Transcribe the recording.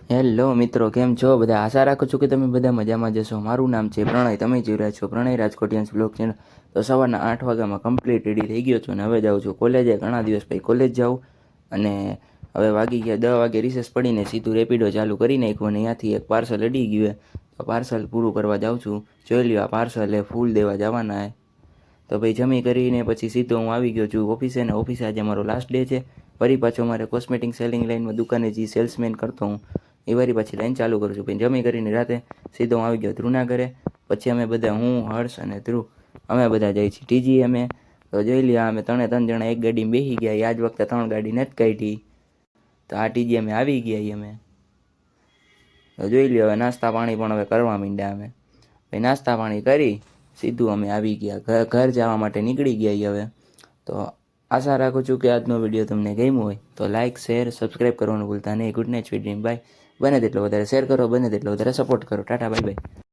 Hello મિત્રો, કેમ છો બધા? આશા રાખું છું કે તમે બધા મજામાં જશો. મારું નામ છે પ્રણય, તમે જોઈ રહ્યા છો પ્રણય રાજકોટિયન્સ બ્લોગ ચેનલ. તો સવારના 8 વાગ્યામાં કમ્પ્લીટ રેડી થઈ ગયો છું અને હવે જાઉં છું કોલેજે. ઘણા દિવસ પછી કોલેજ જાઉં અને હવે વાગી ગયા 10 વાગે. રિસેસ પડીને સીધું રેપિડો ચાલુ કરી નાખ્યું અને ત્યાંથી એક પાર્સલ અડી ગયું. તો પાર્સલ પૂરું કરવા જાઉં છું. જોઈ લ્યો, આ પાર્સલ એ ફૂલ દેવા જવાના હે. તો ભાઈ જમી કરીને પછી સીધો હું આવી ગયો છું ઓફિસે. ને ઓફિસે આજે મારો લાસ્ટ ડે છે. ફરી પાછો મારે કોસ્મેટિક સેલિંગ લાઇનમાં દુકાને જે સેલ્સમેન કરતો હું એ વારી પાછી લાઈન ચાલુ કરું છું. પછી જમી કરીને રાતે સીધો હું આવી ગયો ધ્રુવના ઘરે. પછી અમે બધા, હું, હર્ષ અને ધ્રુવ, અમે બધા જઈએ છીએ ટીજી. અમે તો જોઈ લ્યો, અમે ત્રણ જણા એક ગાડીમાં બેસી ગયા. આજ વખતે 3 ગાડી નથી કાઢી. તો આ ટીજી અમે આવી ગયા. અમે તો જોઈ લ્યો, હવે નાસ્તા પાણી પણ હવે કરવા માંડ્યા. અમે ભાઈ નાસ્તા પાણી કરી સીધું અમે આવી ગયા ઘર જવા માટે નીકળી ગયા. હવે તો આશા રાખું છું કે આજનો વિડીયો તમને ગમ્યો હોય તો લાઇક, શેર, સબસ્ક્રાઈબ કરવાનું ભૂલતા નહીં. Good night, sweet dream, bye. બને તેટલો વધારે શેર કરો, બને તેટલો વધારે સપોર્ટ કરો. Tata, bye bye.